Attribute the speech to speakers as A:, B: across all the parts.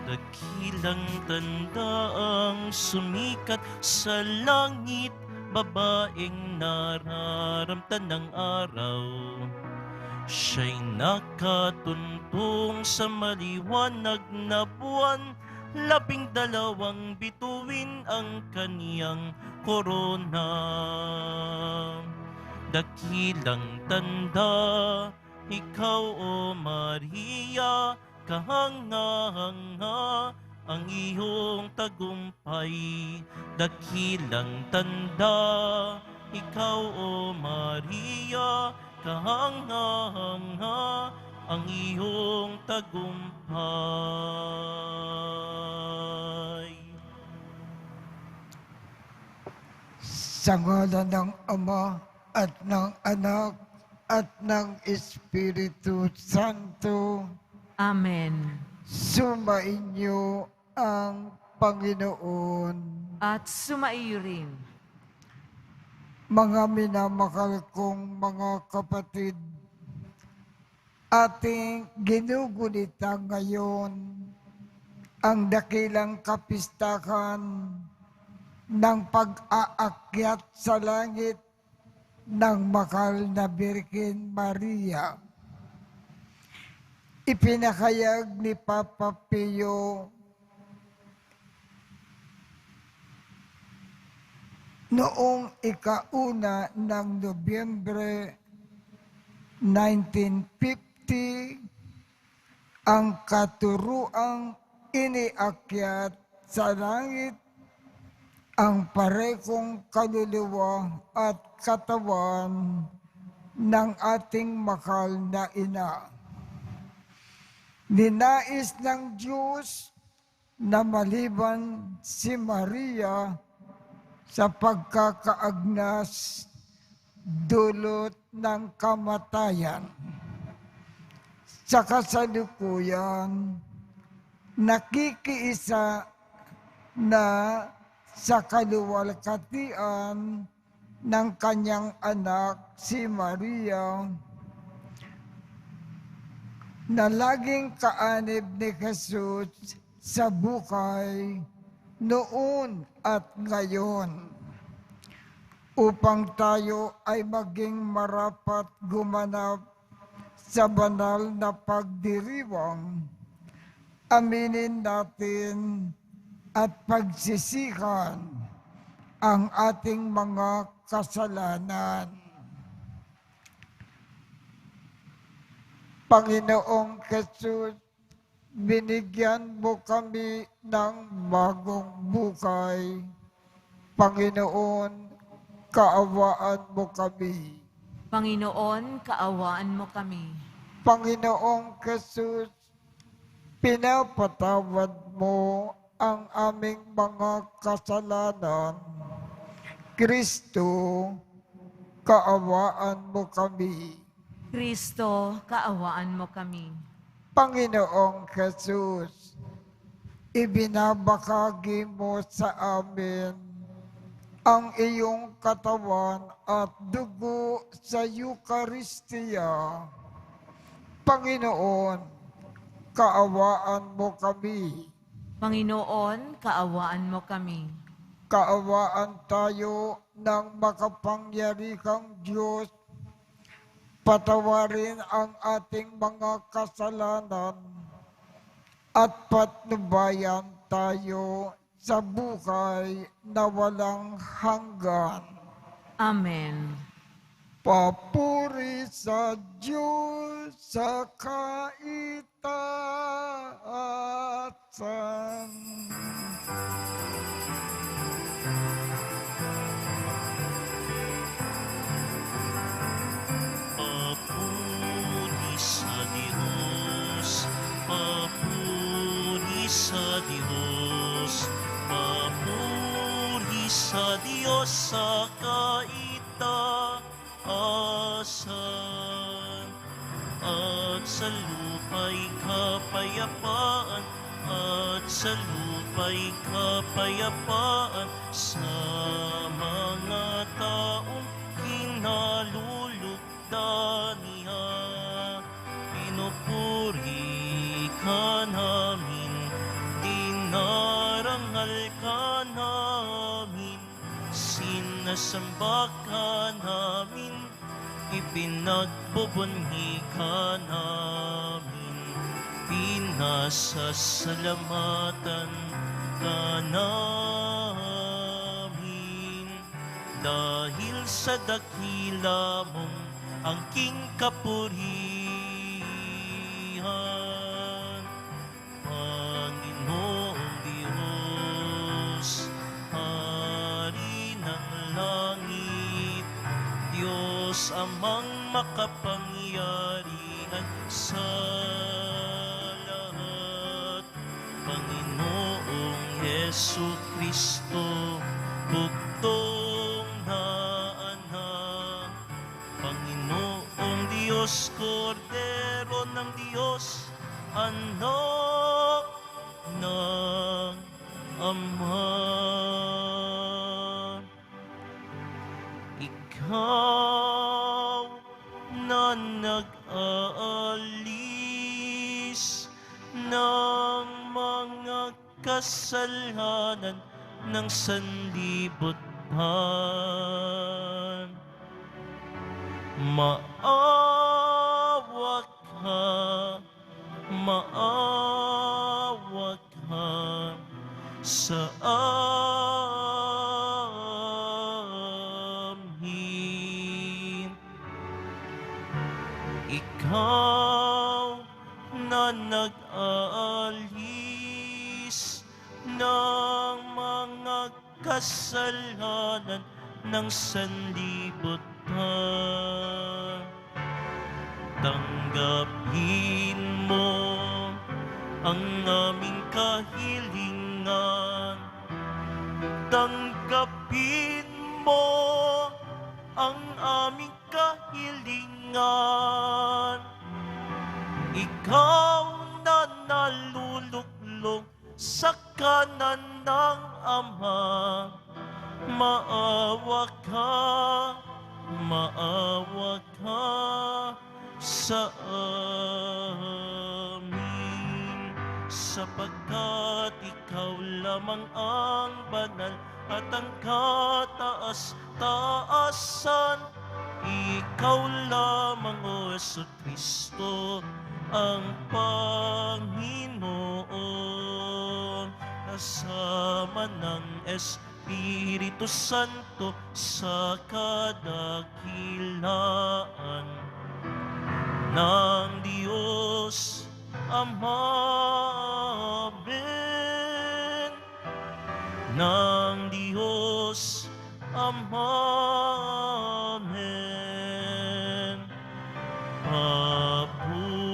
A: Dakilang tanda ang sumikat sa langit, babaeng nararamtan ng araw. Siya'y nakatuntong sa maliwanag na buwan, 12 bituin ang kaniyang korona. Dakilang tanda, ikaw o Maria, kahanga-hanga ang iyong tagumpay. Dakilang tanda, ikaw o Maria, kahanga-hanga ang iyong tagumpay.
B: Sa ngalan ng Ama at ng Anak at ng Espiritu Santo,
C: Amen.
B: sumainyo ang Panginoon.
C: At sumaiyo rin.
B: Mga minamahal kong mga kapatid, ating ginugunita ngayon ang dakilang kapistahan ng pag-aakyat sa langit ng mahal na Birhen Maria. Ipinahayag ni Papa Pio noong ika-1 ng Nobyembre 1950 ang katuruang iniakyat sa langit ang parehong kaluluwa at katawan ng ating mahal na ina. Ninais ng Diyos na maliban si Maria sa pagkakaagnas dulot ng kamatayan. Sa kasalukuyan, nakikiisa na sa kaluwalhatian ng kanyang anak si Maria na laging kaanib ni Jesus sa buhay noon at ngayon, upang tayo ay maging marapat gumanap sa banal na pagdiriwang. Aminin natin at pagsisihan ang ating mga kasalanan. Panginoong Jesus, binigyan mo kami ng bagong buhay. Panginoon, kaawaan mo kami.
C: Panginoon, kaawaan mo kami.
B: Panginoong Jesus, pinapatawad mo ang aming mga kasalanan. Kristo, kaawaan mo kami.
C: Kristo, kaawaan mo kami.
B: Panginoong Jesus, ibinabahagi mo sa amin ang iyong katawan at dugo sa Eucharistia. Panginoon, kaawaan mo kami.
C: Panginoon, kaawaan mo kami.
B: Kaawaan tayo ng makapangyarihang Diyos. Patawarin ang ating mga kasalanan at patnubayan tayo sa buhay na walang hanggan.
C: Amen.
B: Papuri sa Diyos sa kaitaasan.
A: Papuri sa Diyos, papuri sa Diyos, papuri sa Diyos sa kaitaasan. At sa lupa'y kapayapaan, at sa lupa'y kapayapaan sa mga taong kinalulugdan niya. Pinupuri ka namin, Sinasamba ka namin, ipinagbubunhi ka namin, pinasasalamatan ka namin. Dahil sa dakila mong angking kapurihan, Panginoong Diyos, Hari ng langit, Diyos amang makapangyarihan sa lahat, Panginoong Yesu Kristo, bugtong na anak, Panginoong Diyos, Kordero ng Diyos, anak ng Ama. Ikaw na nag-aalis ng mga kasalanan ng sanlibutan, maawa ka sa amin. Ikaw na nag-aalis ng mga kasalanan ng sanlibutan, tanggapin mo ang aming kahilingan, tanggapin mo ang aming kahilingan. Ikaw na naluluklog sa kanan ng Ama, maawa ka sa amin, sapagkat ikaw lamang ang banal at ang kataas-taasan. Ikaw lamang, O Jesucristo, ang Panginoon, kasama ng Espiritu Santo sa kadakilaan ng Diyos Ama. Amen. Ng Diyos Ama. Amen. Papuri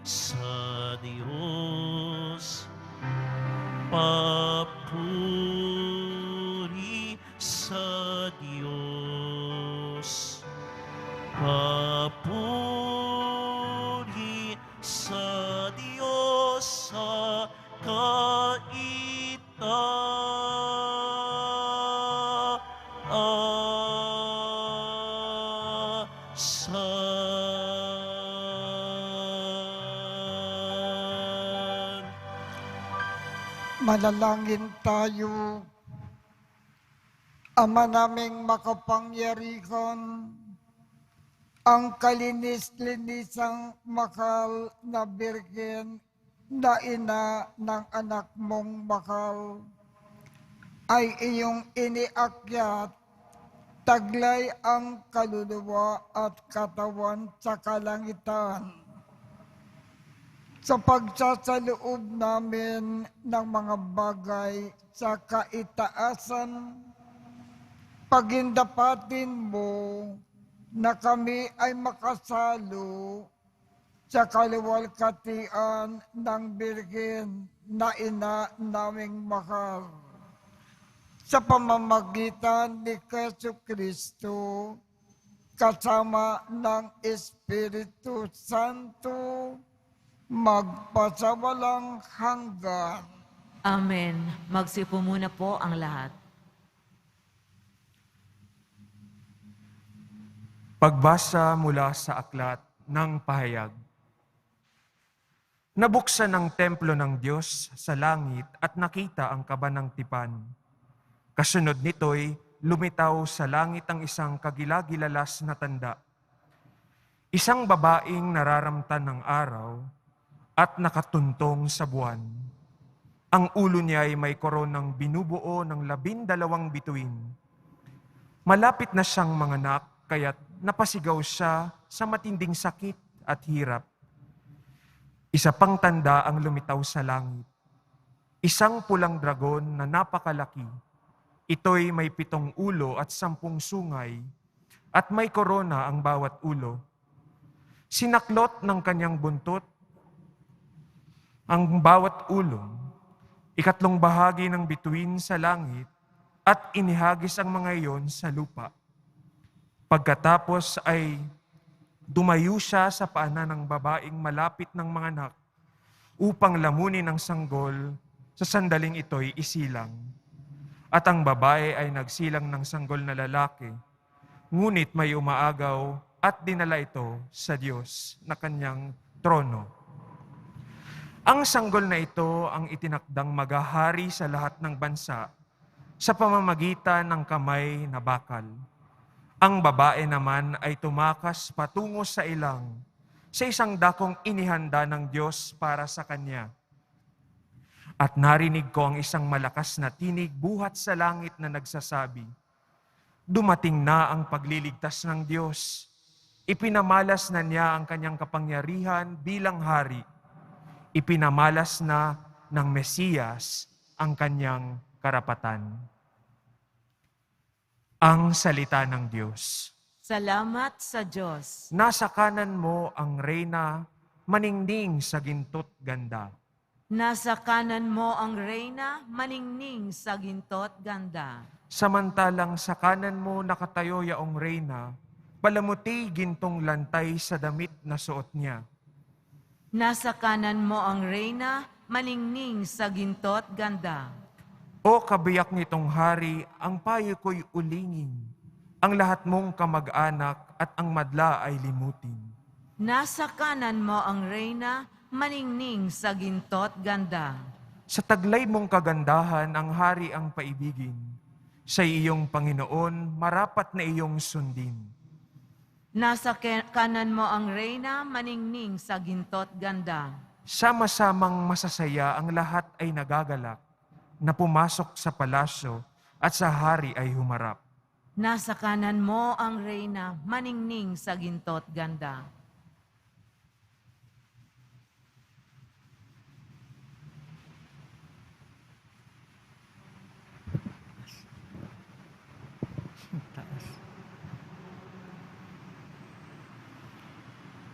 A: sa Diyos. Papuri sa Diyos. Papuri sa Diyos sa kaitaasan.
B: Manalangin tayo. Ama naming makapangyarihan, ang kalinis-linisang mahal na Birhen na ina ng anak mong mahal ay iyong iniakyat, taglay ang kaluluwa at katawan sa kalangitan. Sa pagsasaloob namin ng mga bagay sa kaitaasan, pagindapatin mo na kami ay makasalo sa kaluwalhatian ng Birhen na ina naming mahal. Sa pamamagitan ni Jesucristo, kasama ng Espiritu Santo, magpasawalang hanggan.
C: Amen. Magsipo muna po ang lahat.
D: Pagbasa mula sa aklat ng pahayag. Nabuksan ang templo ng Diyos sa langit at nakita ang kaba ng tipan. Kasunod nito'y lumitaw sa langit ang isang kagilagilalas na tanda. Isang babaeng nararamtan ng araw at nakatuntong sa buwan. Ang ulo niya ay may koronang binubuo ng 12 bituin. Malapit na siyang manganak, kaya't napasigaw siya sa matinding sakit at hirap. Isa pang tanda ang lumitaw sa langit. Isang pulang dragon na napakalaki. Ito'y may 7 ulo at 10 sungay, at may korona ang bawat ulo. Sinaklot ng kanyang buntot ang bawat ulo, 3 bahagi ng bituin sa langit, at inihagis ang mga iyon sa lupa. Pagkatapos ay dumayo siya sa paanan ng babaeng malapit ng manganak upang lamunin ang sanggol sa sandaling ito'y isilang. At ang babae ay nagsilang ng sanggol na lalaki, ngunit may umaagaw at dinala ito sa Diyos na kanyang trono. Ang sanggol na ito ang itinakdang maghahari sa lahat ng bansa sa pamamagitan ng kamay na bakal. Ang babae naman ay tumakas patungo sa ilang, sa isang dakong inihanda ng Diyos para sa kanya. At narinig ko ang isang malakas na tinig buhat sa langit na nagsasabi, "Dumating na ang pagliligtas ng Diyos. Ipinamalas na niya ang kanyang kapangyarihan bilang hari. Ipinamalas na ng Mesiyas ang kanyang karapatan." Ang salita ng Diyos.
C: Salamat sa Diyos.
D: Nasa kanan mo ang reyna, maningning sa ginto't ganda.
C: Nasa kanan mo ang reyna, maningning sa ginto't ganda.
D: Samantalang sa kanan mo nakatayo yaong reyna, palamuti gintong lantay sa damit na suot niya.
C: Nasa kanan mo ang reyna, maningning sa ginto't ganda.
D: O kabiyak nitong hari, ang payo ko'y ulingin, ang lahat mong kamag-anak at ang madla ay limutin.
C: Nasa kanan mo ang reyna, maningning sa ginto't ganda.
D: Sa taglay mong kagandahan, ang hari ang paibigin. Sa iyong Panginoon, marapat na iyong sundin.
C: Nasa kanan mo ang reyna, maningning sa ginto't ganda.
D: Sama-samang masasaya ang lahat ay nagagalak, na pumasok sa palasyo at sa hari ay humarap.
C: Nasa kanan mo ang reyna, maningning sa ginto't ganda.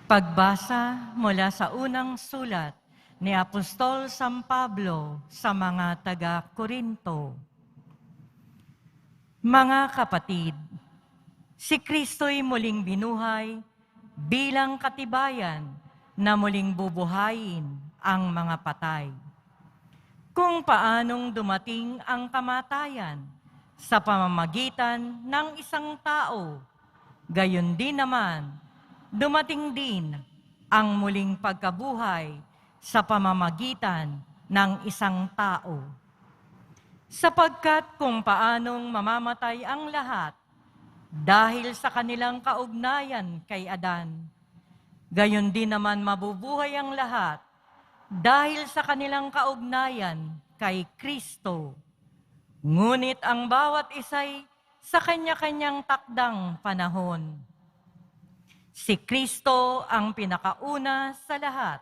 E: Pagbasa mula sa unang sulat ni Apostol San Pablo sa mga taga-Korinto. Mga kapatid, si Kristo'y muling binuhay bilang katibayan na muling bubuhayin ang mga patay. Kung paanong dumating ang kamatayan sa pamamagitan ng isang tao, gayon din naman, dumating din ang muling pagkabuhay sa pamamagitan ng isang tao. Sapagkat kung paanong mamamatay ang lahat dahil sa kanilang kaugnayan kay Adan, gayon din naman mabubuhay ang lahat dahil sa kanilang kaugnayan kay Kristo. Ngunit ang bawat isa'y sa kanya-kanyang takdang panahon. Si Kristo ang pinakauna sa lahat.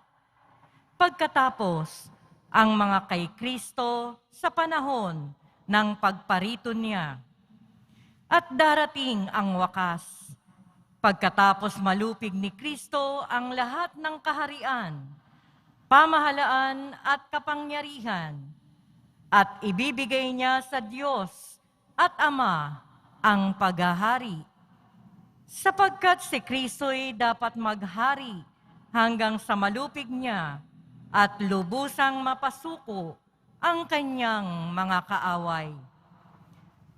E: Pagkatapos, ang mga kay Kristo sa panahon ng pagparito niya. At darating ang wakas. Pagkatapos malupig ni Kristo ang lahat ng kaharian, pamahalaan at kapangyarihan, at ibibigay niya sa Diyos at Ama ang paghahari. Sapagkat si Kristo'y dapat maghari hanggang sa malupig niya at lubusang mapasuko ang kanyang mga kaaway.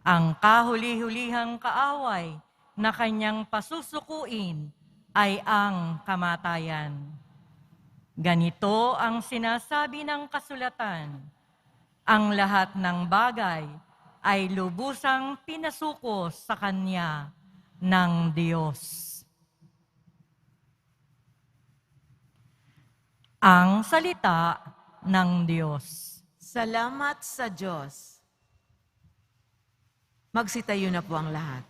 E: Ang kahuli-hulihang kaaway na kanyang pasusukuin ay ang kamatayan. Ganito ang sinasabi ng kasulatan, ang lahat ng bagay ay lubusang pinasuko sa kanya ng Diyos. Ang salita ng Diyos.
C: Salamat sa Diyos. Magsitayo na po ang lahat.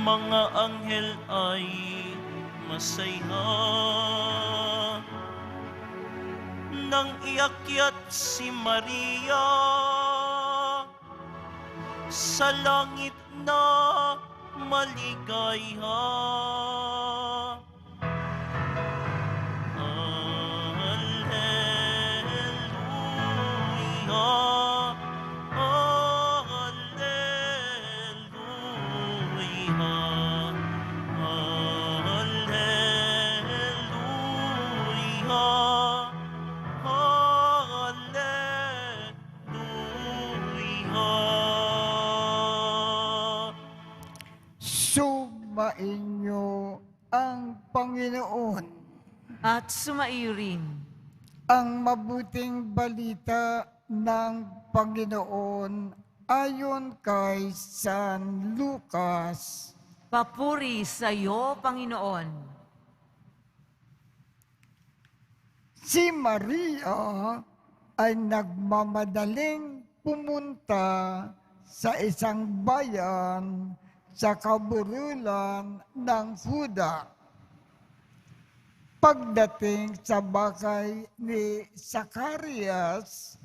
A: Mga anghel ay masaya nang iakyat si Maria sa langit na maligaya. Alleluia, alleluia, alleluia, alleluia.
B: Sumainyo ang Panginoon.
C: At sumaiyo rin.
B: Ang mabuting balita ng Panginoon ayon kay San Lucas.
C: Papuri sa iyo, Panginoon.
B: Si Maria ay nagmamadaling pumunta sa isang bayan sa kaburulan ng Huda. Pagdating sa bahay ni Zacarias,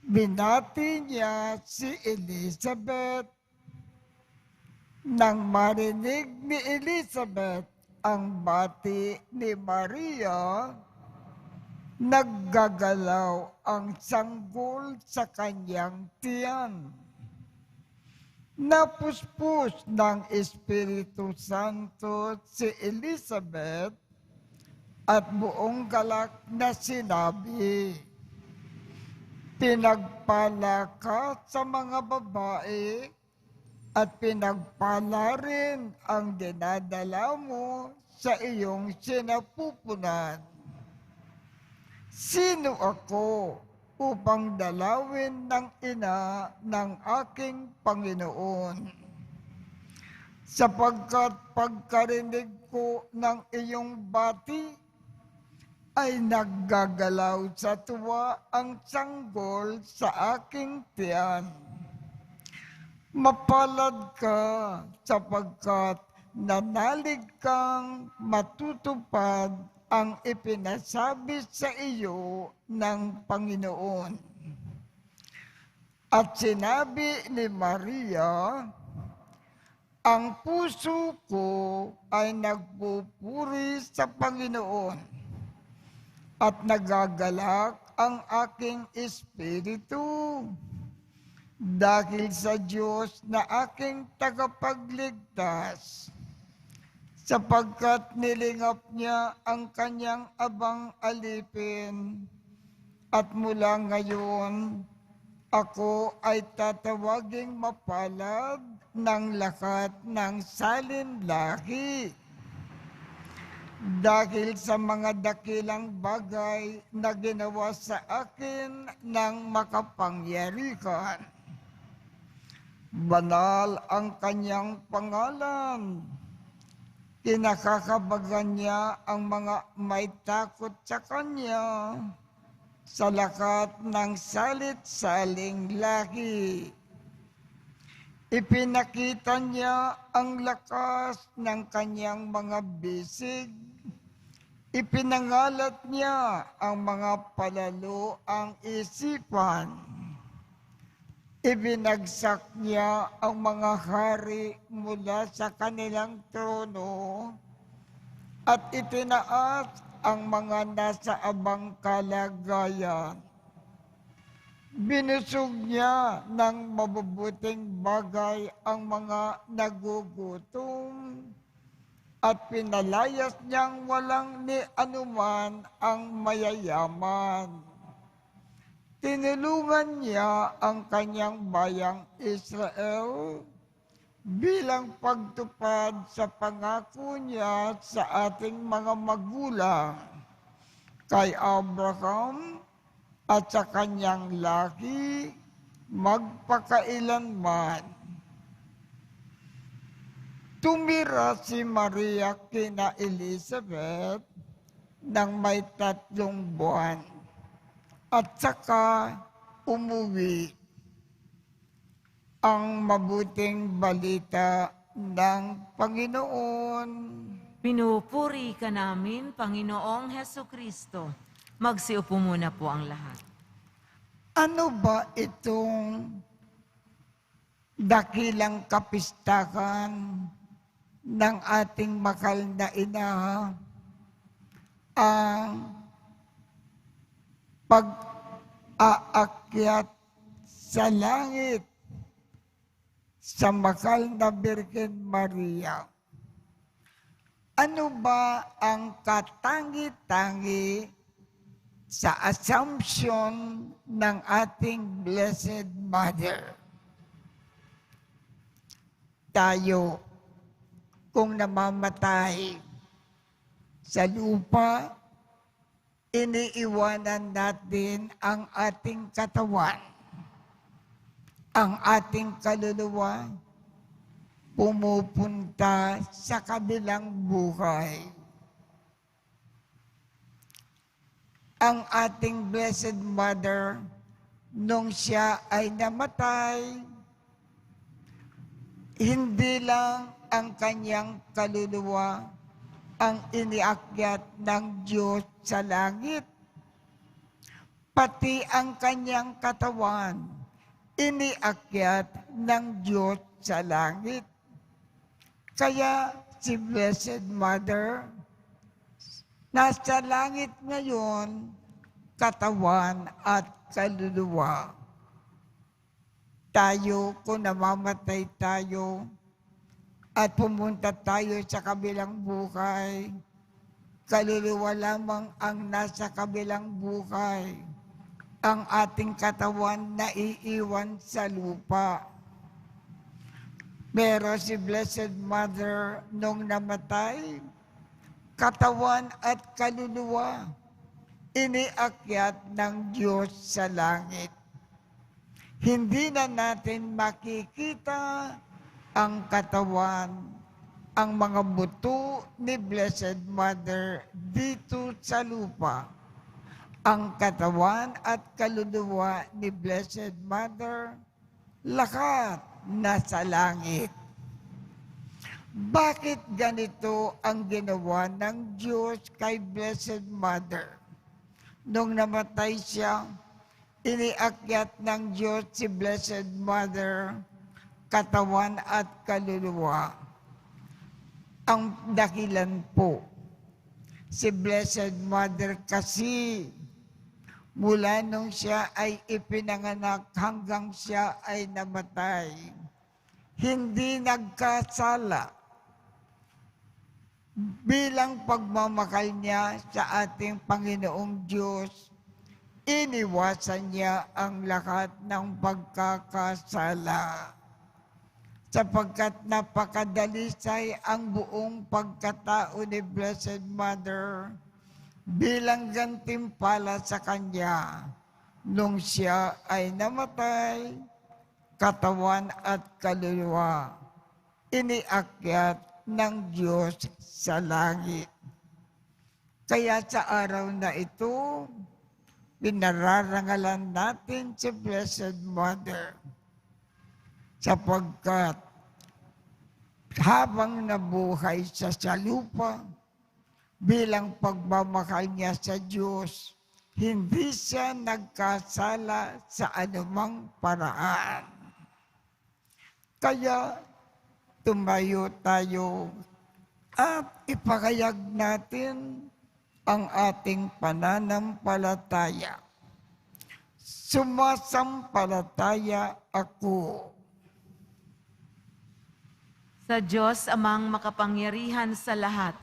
B: binati niya si Elizabeth. Nang marinig ni Elizabeth ang bati ni Maria, naggagalaw ang sanggol sa kanyang tiyan. Napuspos ng Espiritu Santo si Elizabeth at buong galak na sinabi, "Pinagpala ka sa mga babae at pinagpala rin ang dinadala mo sa iyong sinapupunan. Sino ako upang dalawin ng ina ng aking Panginoon? Sapagkat pagkarinig ko ng iyong bati, ay naggagalaw sa tuwa ang sanggol sa aking tiyan. Mapalad ka sapagkat nanalig kang matutupad ang ipinasabi sa iyo ng Panginoon." At sinabi ni Maria, "Ang puso ko ay nagpupuri sa Panginoon at nagagalak ang aking espiritu dahil sa Diyos na aking tagapagligtas, sapagkat nilingap niya ang kanyang abang alipin, at mula ngayon ako ay tatawaging mapalad ng lahat ng salinlahi. Dahil sa mga dakilang bagay na ginawa sa akin ng makapangyarihan. Banal ang kanyang pangalan. Kinakakabagan niya ang mga may takot sa kanya sa lakat ng salit-saling lahi. Ipinakita niya ang lakas ng kanyang mga bisig. Ipinangalat niya ang mga palalo ang isipan. Ibinagsak niya ang mga hari mula sa kanilang trono at itinaas ang mga nasa abang kalagayan. Binusog niya ng mabubuting bagay ang mga nagugutom at pinalayas niyang walang ni anuman ang mayayaman. Tinulungan niya ang kanyang bayang Israel bilang pagtupad sa pangako niya sa ating mga magulang, kay Abraham at sa kanyang laki magpakailanman. Tumira si Maria kina Elizabeth nang may 3 buwan at saka umuwi. Ang mabuting balita ng Panginoon.
C: Pinupuri ka namin, Panginoong Heso Kristo. Magsiupo muna po ang lahat.
B: Ano ba itong dakilang kapistahan ng ating mahal na ina? Ang pag-aakyat sa langit sa mahal na Birhen Maria. Ano ba ang katangi-tangi sa assumption ng ating Blessed Mother? Tayo, kung namamatay sa lupa, iniiwanan natin ang ating katawan. Ang ating kaluluwa pumupunta sa kabilang buhay. Ang ating Blessed Mother, nung siya ay namatay, hindi lang ang kanyang kaluluwa ang iniakyat ng Diyos sa langit, pati ang kanyang katawan iniakyat ng Diyos sa langit. Kaya si Blessed Mother, nasa langit ngayon, katawan at kaluluwa. Tayo, kung namamatay tayo at pumunta tayo sa kabilang buhay, kaluluwa lamang ang nasa kabilang buhay. Ang ating katawan na iiwan sa lupa. Pero si Blessed Mother, nung namatay, katawan at kaluluwa, iniakyat ng Diyos sa langit. Hindi na natin makikita ang katawan, ang mga buto ni Blessed Mother dito sa lupa. Ang katawan at kaluluwa ni Blessed Mother, lahat nasa langit. Bakit ganito ang ginawa ng Diyos kay Blessed Mother? Nung namatay siya, iniakyat ng Diyos si Blessed Mother, katawan at kaluluwa. Ang dahilan po, si Blessed Mother kasi mula nung siya ay ipinanganak hanggang siya ay namatay, hindi nagkasala. Bilang pagmamahal niya sa ating Panginoong Diyos, iniwasan niya ang lahat ng pagkakasala. Sapagkat napakadalisay ang buong pagkatao ni Blessed Mother, bilang gantimpala sa kanya, nung siya ay namatay, katawan at kaluluwa, iniakyat ng Diyos sa langit. Kaya sa araw na ito, pinararangalan natin si Blessed Mother, sapagkat habang nabuhay siya sa lupa, bilang pagmamahal niya sa Diyos, hindi siya nagkasala sa anumang paraan. Kaya tumayo tayo at ipahayag natin ang ating pananampalataya. sumasampalataya ako.
C: Sa Diyos amang makapangyarihan sa lahat,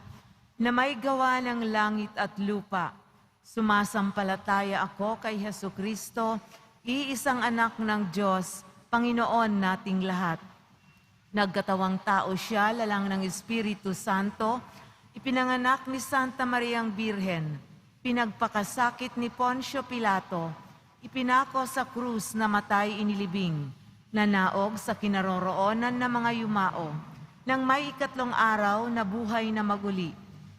C: na may gawa ng langit at lupa, sumasampalataya ako kay Hesukristo, iisang anak ng Diyos, Panginoon nating lahat. Nagkatawang tao siya, lalang ng Espiritu Santo, ipinanganak ni Santa Mariang Birhen, pinagpakasakit ni Poncio Pilato, ipinako sa krus na matay inilibing, nanaog sa kinaroroonan ng mga yumao, nang may ikatlong araw na buhay na maguli,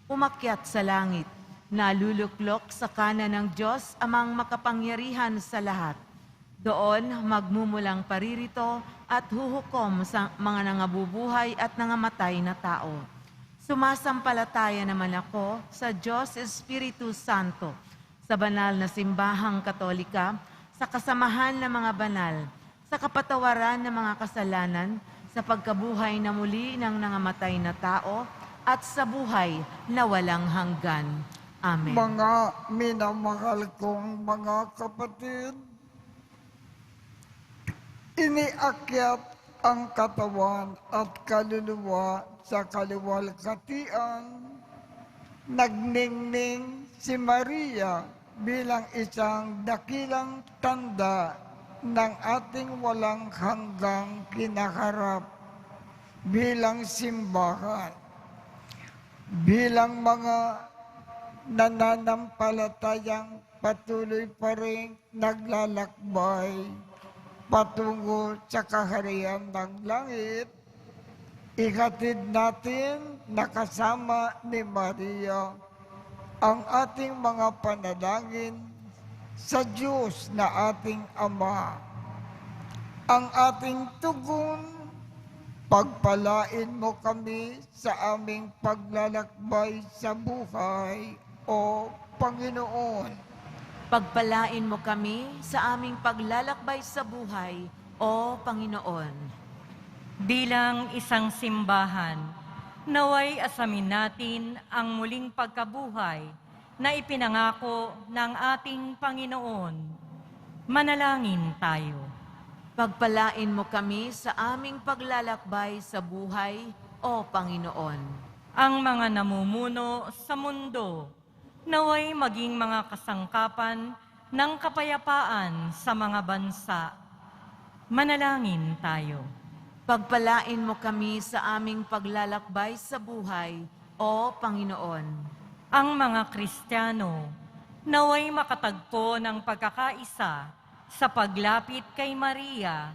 C: umakyat sa langit, naluluklok sa kanan ng Diyos amang makapangyarihan sa lahat. Doon magmumulang paririto at huhukom sa mga nangabubuhay at nangamatay na tao. Sumasampalataya naman ako sa Diyos Espiritu Santo, sa banal na simbahang Katolika, sa kasamahan ng mga banal, sa kapatawaran ng mga kasalanan, sa pagkabuhay na muli ng nangamatay na tao, at sa buhay na walang hanggan. Amen.
B: Mga minamahal kong mga kapatid, iniakyat ang katawan at kaluluwa sa kaluwalhatian. Nagningning si Maria bilang isang dakilang tanda ng ating walang hanggang kinaharap bilang simbahan. Bilang mga nananampalatayang patuloy pa rin naglalakbay patungo sa kaharian ng langit, ihatid natin na kasama ni Maria ang ating mga panalangin sa Diyos na ating Ama. Ang ating tugon, pagpalain mo kami sa aming paglalakbay sa buhay, o Panginoon.
C: Pagpalain mo kami sa aming paglalakbay sa buhay, o Panginoon.
E: Bilang isang simbahan, naway asamin natin ang muling pagkabuhay na ipinangako ng ating Panginoon. Manalangin tayo.
C: Pagpalain mo kami sa aming paglalakbay sa buhay, o Panginoon.
E: Ang mga namumuno sa mundo, naway maging mga kasangkapan ng kapayapaan sa mga bansa. Manalangin tayo.
C: Pagpalain mo kami sa aming paglalakbay sa buhay, o Panginoon.
E: Ang mga Kristiyano, naway makatagpo ng pagkakaisa sa paglapit kay Maria,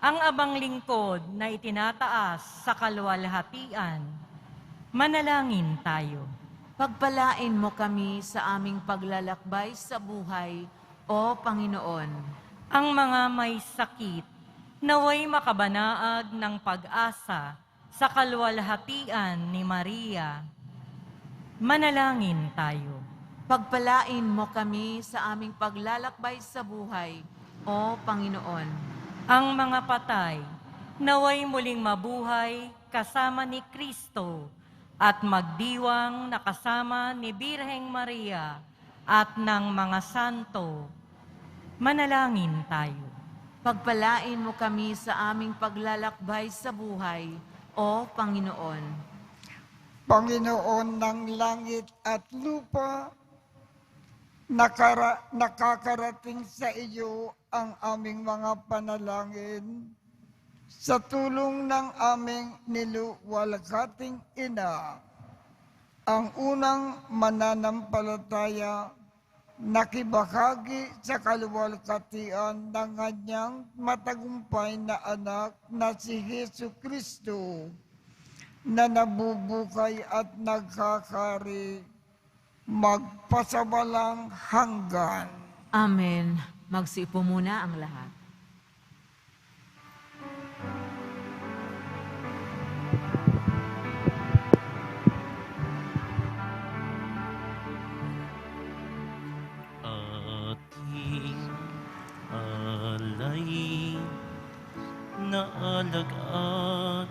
E: ang abang lingkod na itinataas sa kaluwalhatian. Manalangin tayo.
C: Pagpalain mo kami sa aming paglalakbay sa buhay, o Panginoon.
E: Ang mga may sakit, naway makabanaag ng pag-asa sa kaluwalhatian ni Maria. Manalangin tayo.
C: Pagpalain mo kami sa aming paglalakbay sa buhay, o Panginoon.
E: Ang mga patay, naway muling mabuhay kasama ni Kristo at magdiwang na kasama ni Birheng Maria at ng mga santo. Manalangin tayo.
C: Pagpalain mo kami sa aming paglalakbay sa buhay, o Panginoon.
B: Panginoon ng langit at lupa, nakakarating sa iyo ang aming mga panalangin sa tulong ng aming niluwalhating ina. Ang unang mananampalataya, nakibahagi sa kaluwalhatian ng kanyang matagumpay na anak na si Hesukristo, na nabubuhay at nagkakari magpasawalang hanggan.
C: Amen. Magsiupo muna ang lahat.
A: Ating alay na alag at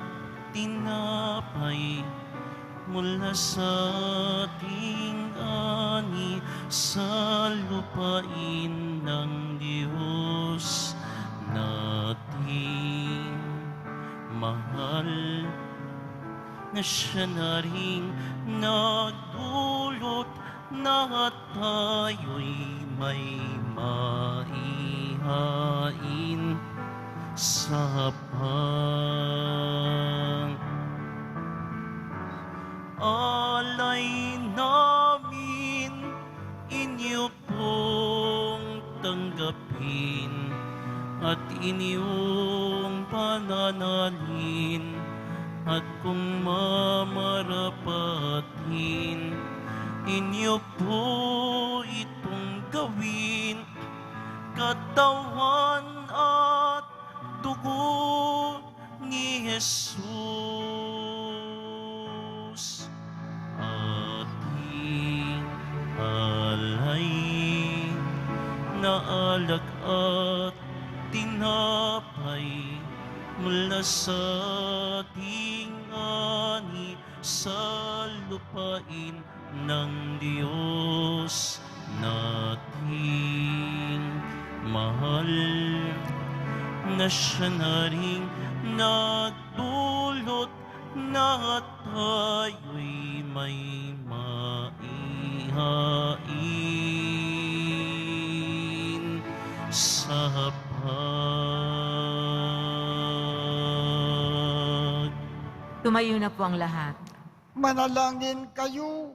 A: tinapay mula sa ating ani sa lupain ng Diyos nating mahal, na siya na rin nagdulot na tayo'y may maihain sa alay namin, inyo pong tanggapin at inyong pananalin, at kung mamarapatin, inyo po itong gawin, katawan at dugo ni Jesus, ating alay na alak at tinapay mula sa ating ani sa lupain ng Diyos nating mahal, na siya na rin nagdulot na tayo'y may maihain sa
C: Tumayo na po ang lahat.
B: Manalangin kayo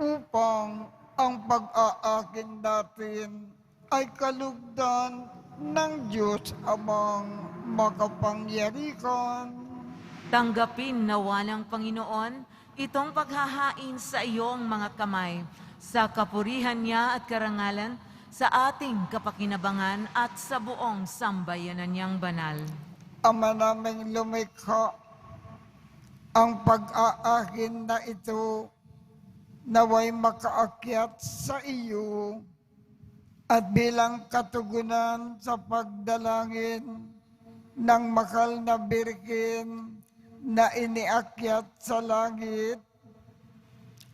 B: upang ang pag-aakin natin ay kalugdan ng Diyos amang makapangyarihan.
C: Tanggapin nawa ng Panginoon itong paghahain sa iyong mga kamay, sa kapurihan niya at karangalan, sa ating kapakinabangan at sa buong sambayanan niyang banal.
B: Ama naming lumikha, ang pag-aakin na ito naway makaakyat sa iyo at bilang katugunan sa pagdalangin ng makal na birkin na iniakyat sa langit,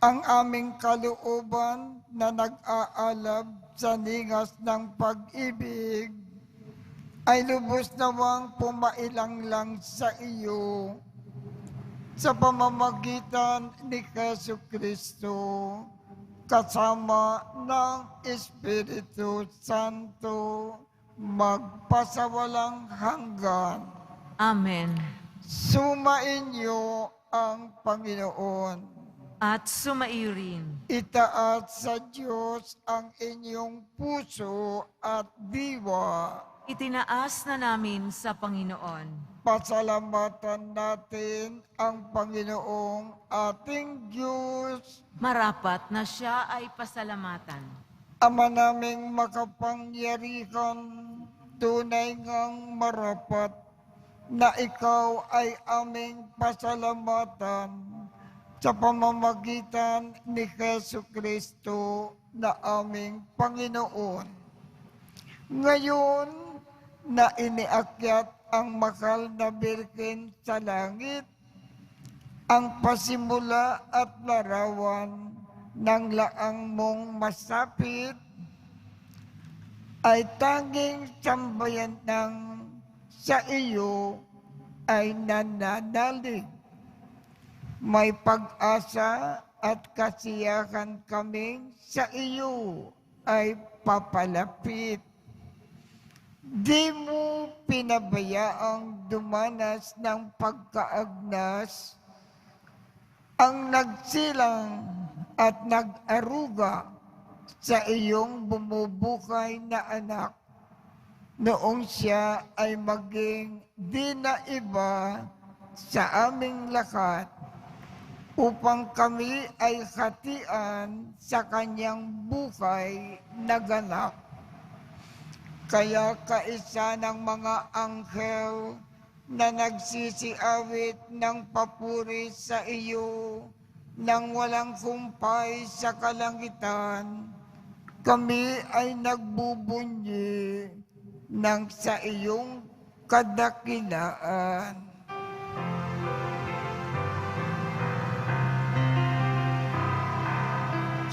B: ang aming kalooban na nag-aalab sa ningas ng pag-ibig ay lubos nawang pumailang sa iyo sa pamamagitan ni Jesucristo, kasama ng Espiritu Santo, magpasawalang hanggan.
C: Amen.
B: Sumainyo ang Panginoon.
C: At sumaiyo rin.
B: Itaas sa Diyos ang inyong puso at diwa.
C: Itinaas na namin sa Panginoon.
B: Pasalamatan natin ang Panginoong ating Diyos.
C: Marapat na siya ay pasalamatan.
B: Ama naming makapangyarihan, tunay ngang marapat na ikaw ay aming pasalamatan sa pamamagitan ni Jesucristo na aming Panginoon. Ngayon na iniakyat ang makal na birkin sa langit, ang pasimula at larawan ng laang mong masapit ay tanging sambayan ng sa iyo ay nananalig. May pag-asa at kasiyahan kaming sa iyo ay papalapit. Di mo pinabayaang dumanas ng pagkaagnas ang nagsilang at nag-aruga sa iyong bumubukay na anak noong siya ay maging di na iba sa aming lakat upang kami ay hatian sa kanyang buhay na ganap. Kaya kaisa ng mga anghel na nagsisiawit ng papuri sa iyo nang walang kumpay sa kalangitan, kami ay nagbubunyi ng sa iyong kadakilaan.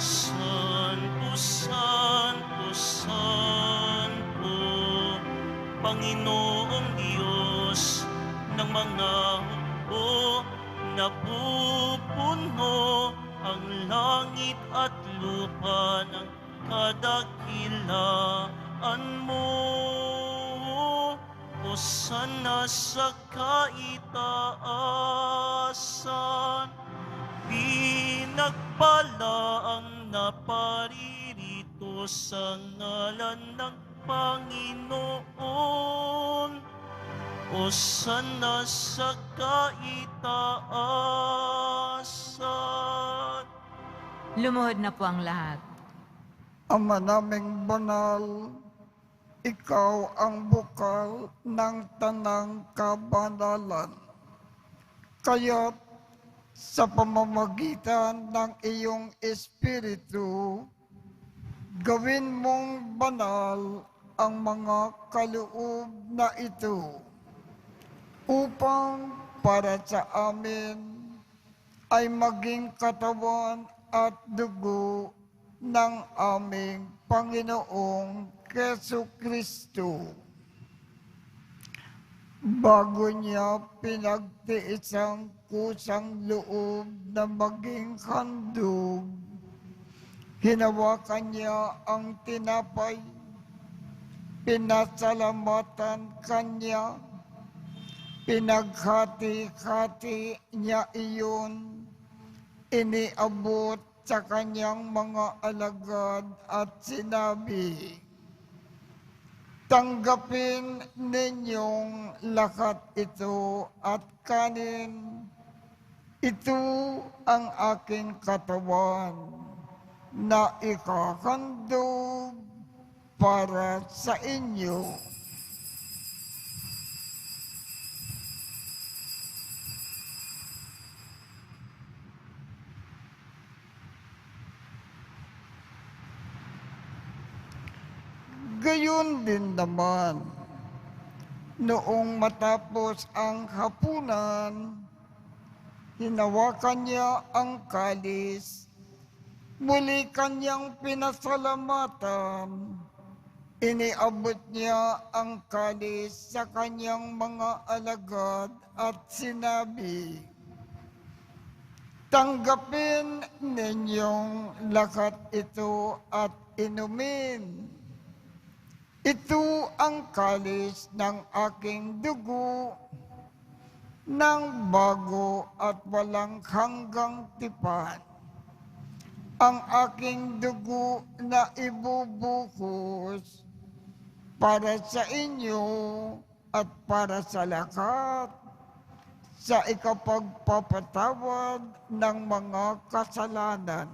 A: Santo, Santo, Santo, Panginoong Diyos ng mga hukbo, napupuno ang langit at lupa ng kadakilaan mo. Hosana sa kaitaasan, pinagpala ang naparirito sa ngalan ng Panginoon. Hosana sa kaitaasan.
C: Lumuhod na po ang lahat.
B: Ama naming banal, ikaw ang bukal ng tanang kabanalan. Kaya't sa pamamagitan ng iyong Espiritu, gawin mong banal ang mga kaloob na ito, upang para sa amin ay maging katawan at dugo ng aming Panginoong Jesucristo. Bago niya pinagtiis ang kusang loob na maging handog, hinawakan niya ang tinapay, pinasalamatan kanya, pinaghati-hati niya iyon, iniabot sa kanyang mga alagad at sinabi, "Tanggapin ninyong lahat ito at kanin. Ito ang aking katawan na ikahandog para sa inyo." Gayon din naman, noong matapos ang hapunan, hinawakan niya ang kalis, muli kanyang pinasalamatan, iniabot niya ang kalis sa kanyang mga alagad at sinabi, "Tanggapin ninyong lahat ito at inumin. Ito ang kalis ng aking dugo ng bago at walang hanggang tipan. Ang aking dugo na ibubuhos para sa inyo at para sa lahat sa ikapagpapatawad ng mga kasalanan.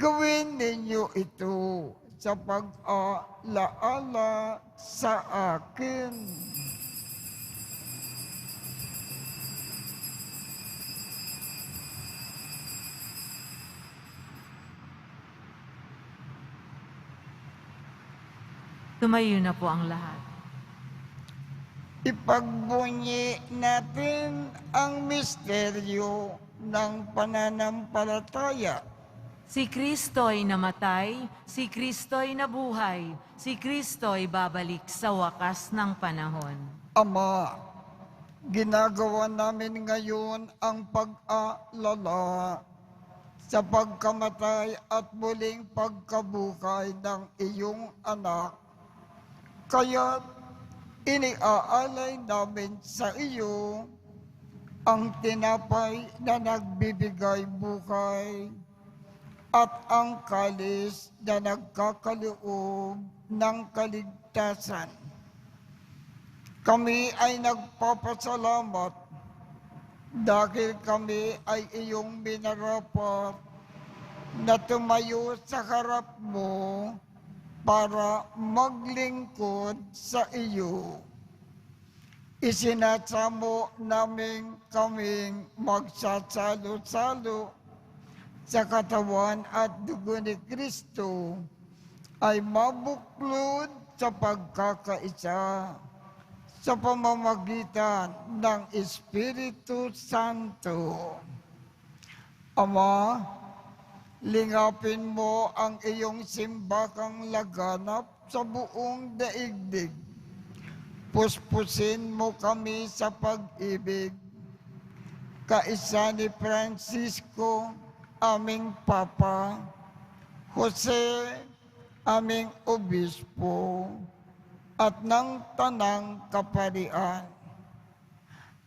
B: Gawin ninyo ito sa pag-alaala sa akin."
C: Tumayo na po ang lahat.
B: Ipagbunyi natin ang misteryo ng pananampalataya.
C: Si Kristo'y namatay, si Kristo'y nabuhay, si Kristo'y babalik sa wakas ng panahon.
B: Ama, ginagawa namin ngayon ang pag-alala sa pagkamatay at muling pagkabuhay ng iyong anak. Kaya iniaalay namin sa iyo ang tinapay na nagbibigay buhay at ang kalis na nagkakaloob ng kaligtasan. Kami ay nagpapasalamat dahil kami ay iyong minarapat na tumayo sa harap mo para maglingkod sa iyo. Isinasamo namin kaming magsasalo-salo sa katawan at dugo ni Kristo ay mabuklod sa pagkakaisa sa pamamagitan ng Espiritu Santo. Ama, Lingapin mo ang iyong simbakang laganap sa buong daigdig. Puspusin mo kami sa pag-ibig. Kaisa ni Francisco, aming Papa, Jose, aming Obispo, at ng Tanang Kaparian.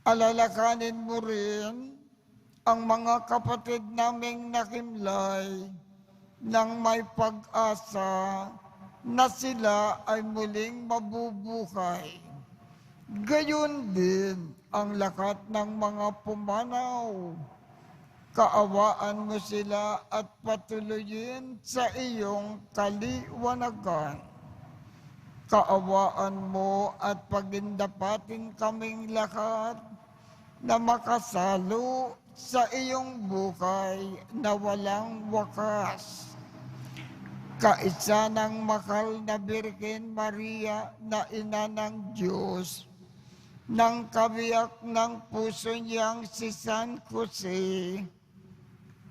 B: Alalakanin mo rin ang mga kapatid naming nakimlay ng may pag-asa na sila ay muling mabubuhay. Gayon din ang lakat ng mga pumanaw. Kaawaan mo sila at patuloyin sa iyong kaliwanagan. Kaawaan mo at pagindapatin kaming lahat na makasalo sa iyong buhay na walang wakas. Kaisa ng mahal na Birhen Maria na ina ng Diyos, ng kabiyak ng puso niyang si San Jose,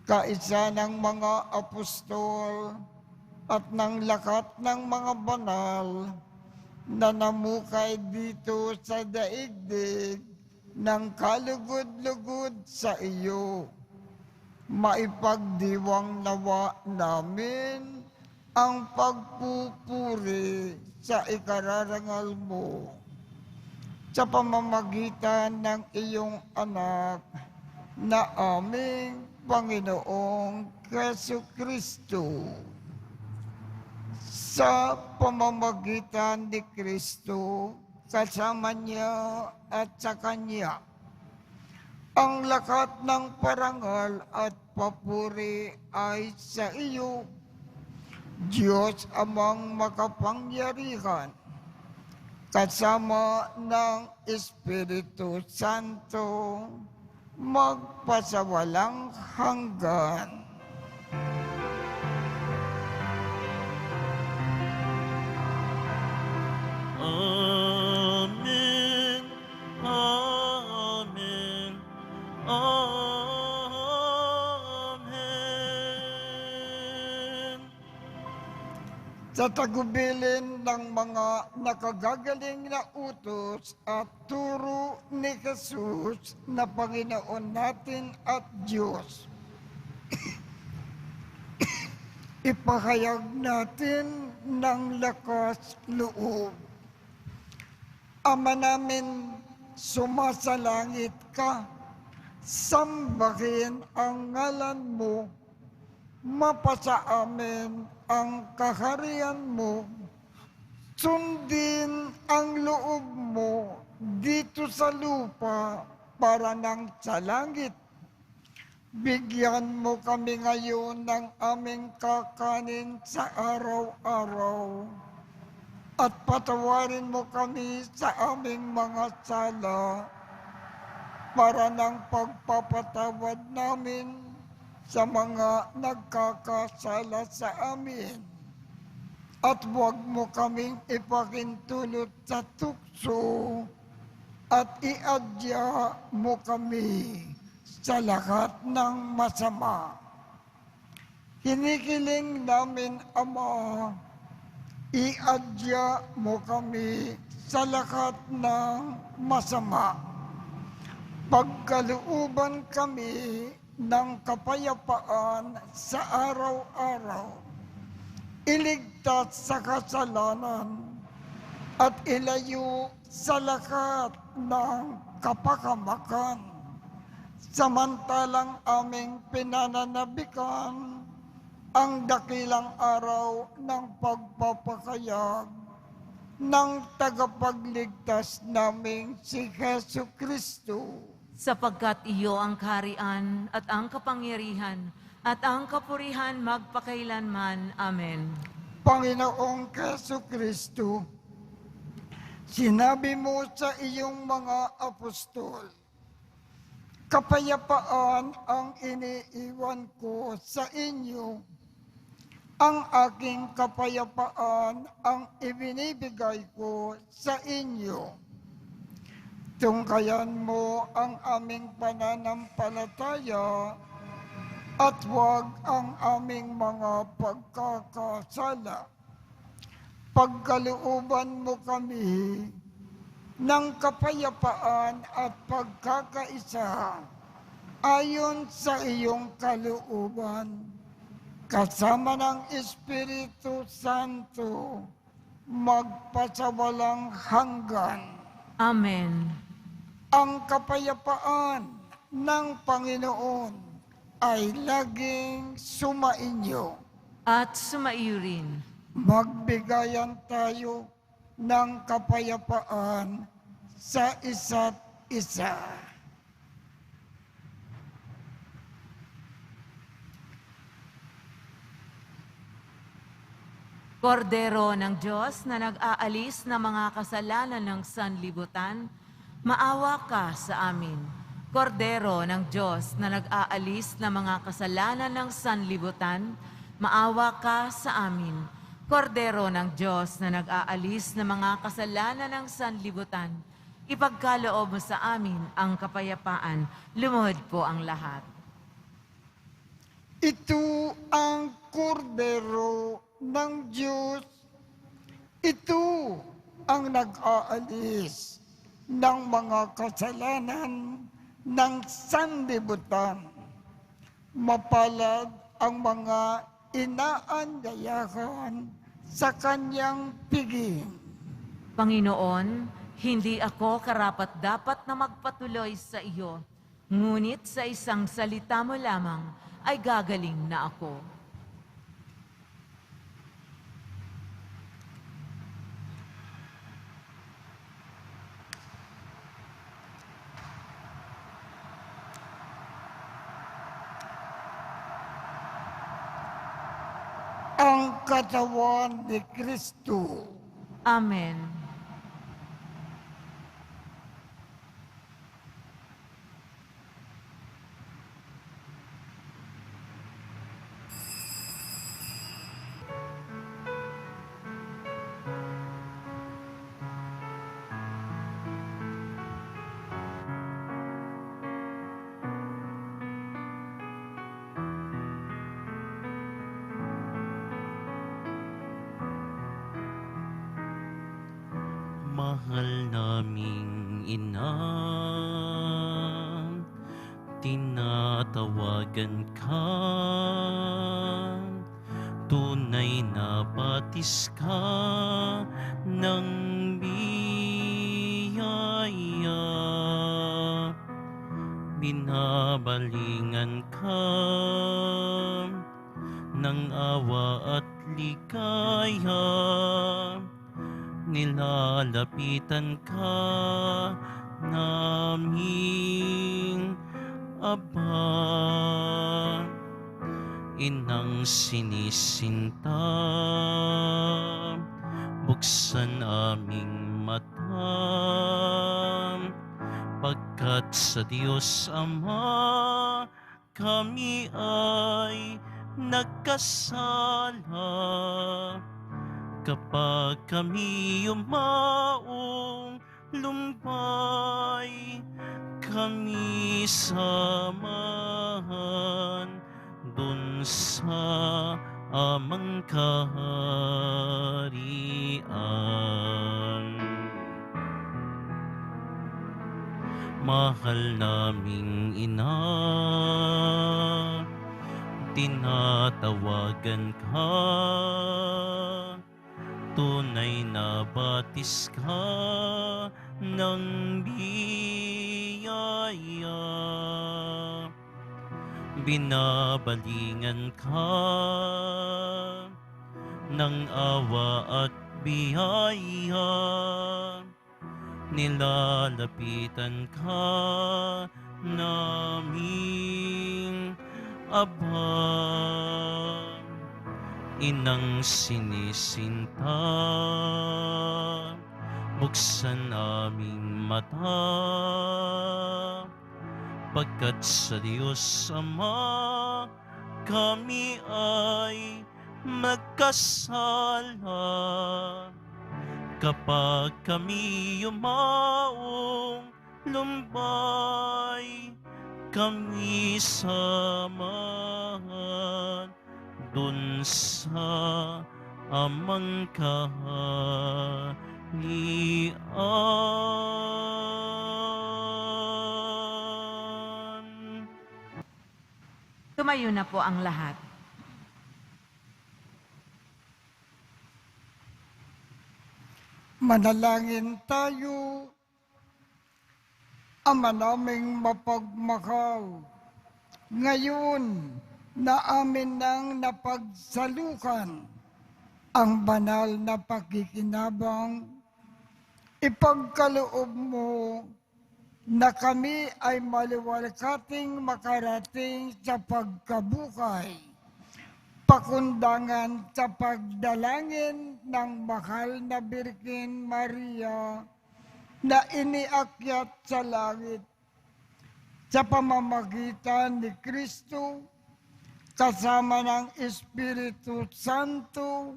B: kaisa ng mga apostol at ng lakat ng mga banal na namukay dito sa daigdig ng kalugod-lugod sa iyo. Maipagdiwang nawa namin ang pagpupuri sa ikararangal mo sa pamamagitan ng iyong anak na aming Panginoong Jesucristo. Sa pamamagitan ni Kristo, kasama niya at sa Kanya, ang lakat ng parangal at papuri ay sa iyo, Diyos Amang makapangyarihan, kasama ng Espiritu Santo, magpasawalang hanggan.
A: Amen. Amen. Amen.
B: Sa tagubilin ng mga nakagagaling na utos at turo ni Jesus na Panginoon natin at Diyos, ipahayag natin ng lakas loob. Ama namin, sumasalangit ka, sambahin ang ngalan mo, mapasa amin ang kaharian mo, sundin ang loob mo dito sa lupa para nang sa langit. Bigyan mo kami ngayon ng aming kakanin sa araw-araw at patawarin mo kami sa aming mga sala para nang pagpapatawad namin sa mga nagkakasala sa amin. At huwag mo kaming ipakintulot sa tukso at iadya mo kami sa lahat ng masama. Hinikiling namin, Ama, iadya mo kami sa lahat ng masama. Pagkalooban kami ng kapayapaan sa araw-araw, iligtas sa kasalanan at ilayo sa lahat ng kapakamakan, samantalang aming pinananabikan ang dakilang araw ng pagpapakayag ng tagapagligtas naming si Jesucristo.
C: Sapagkat iyo ang kaharian at ang kapangyarihan at ang kapurihan magpakailanman. Amen.
B: Panginoong Jesucristo, sinabi mo sa iyong mga apostol, kapayapaan ang iniiwan ko sa inyo. Ang aking kapayapaan ang ibinibigay ko sa inyo. Tungkayan mo ang aming pananampalataya at huwag ang aming mga pagkakasala. Pagkalooban mo kami ng kapayapaan at pagkakaisa ayon sa iyong kalooban, kasama ng Espiritu Santo, magpasawalang hanggan.
C: Amen.
B: Ang kapayapaan ng Panginoon ay laging sumainyo.
C: At sumaiyo rin.
B: Magbigayan tayo ng kapayapaan sa isa't isa.
C: Kordero ng Diyos na nag-aalis ng mga kasalanan ng sanlibutan, maawa ka sa amin. Kordero ng Diyos na nag-aalis ng mga kasalanan ng sanlibutan, maawa ka sa amin. Kordero ng Diyos na nag-aalis ng mga kasalanan ng sanlibutan, ipagkaloob mo sa amin ang kapayapaan. Lumuhod po ang lahat.
B: Ito ang kordero ng Diyos. Ito ang nag-aalis ng mga kasalanan ng sanlibutan. Mapalad ang mga inaanyayahan sa kanyang piging.
C: Panginoon, hindi ako karapat-dapat na magpatuloy sa iyo, ngunit sa isang salita mo lamang ay gagaling na ako.
B: Ang katawan ni Kristo.
C: Amen.
A: Mahal naming Ina, tinatawagan ka, tunay na batis ka ng biyaya, binabalingan ka ng awa at ligaya, nilalapitan ka naming Aba, Inang sinisinta, buksan aming mata, pagkat sa Diyos Ama kami ay nagkasala. Kapag kami yumaong lumbay, kami samahan dun sa amang kaharian. Mahal naming Ina, tinatawagan ka, tunay na batis ka ng biyaya, binabalingan ka ng awa at biyaya, nilalapitan ka naming Aba, Inang sinisinta, buksan aming mata, pagkat sa Diyos Ama kami ay magkasala. Kapag kami yumaong lumbay, kami samahan dun sa amang kaharian.
C: Tumayo na po ang lahat.
B: Manalangin tayo. Ama naming mapagmahal, ngayon na amin nang napagsalukan ang banal na pakikinabang, ipagkaloob mo na kami ay maliwalkating makarating sa pagkabuhay, pakundangan sa pagdalangin ng mahal na Birhen Maria na iniakyat sa langit sa pamamagitan ni Kristo kasama ng Espiritu Santo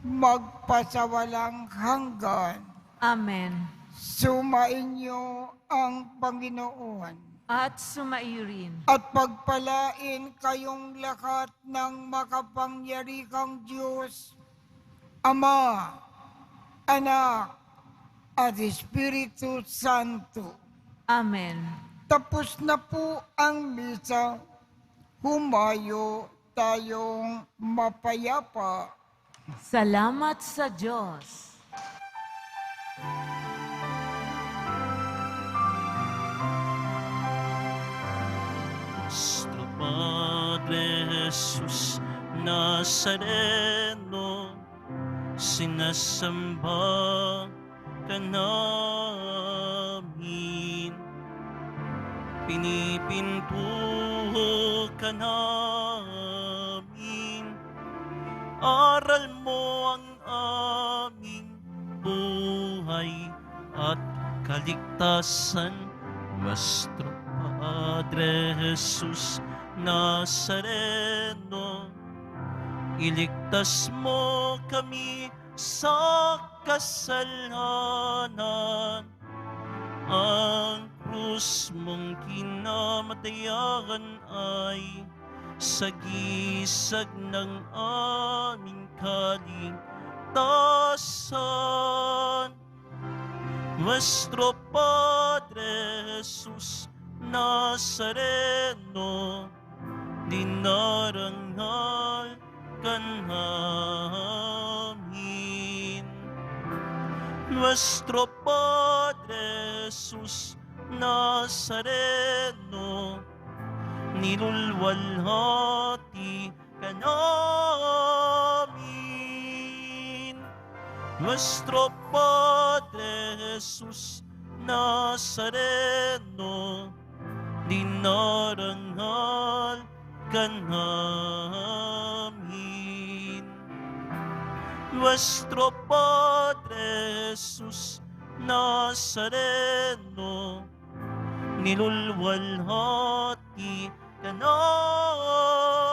B: magpasawalang hanggan.
C: Amen.
B: Sumainyo ang Panginoon
C: At sumaiyo rin.
B: at pagpalain kayong lahat ng makapangyarihang Diyos, Ama, Anak, at Espiritu Santo.
C: Amen.
B: Tapos na po ang misa. Humayo tayong mapayapa.
C: Salamat sa Diyos.
A: Nuestro Padre Jesus Nazareno, sinasamba ka namin, pinipintuho ka namin, aral mo ang aming buhay at kaligtasan. Nuestro Padre Jesus Nazareno, iligtas mo kami sa kasalanan. Ang krus mong kinamatayan ay sagisag ng aming kaligtasan. Nuestro Padre Jesus Nazareno, dinarangal ka namin. Nuestro Padre Jesus Nazareno, nilulwalhati ka namin. Nuestro Padre Jesus Nazareno, dinarangal ka namin. Nuestro Padre Jesus Nazareno, nilulwalhati ka namin.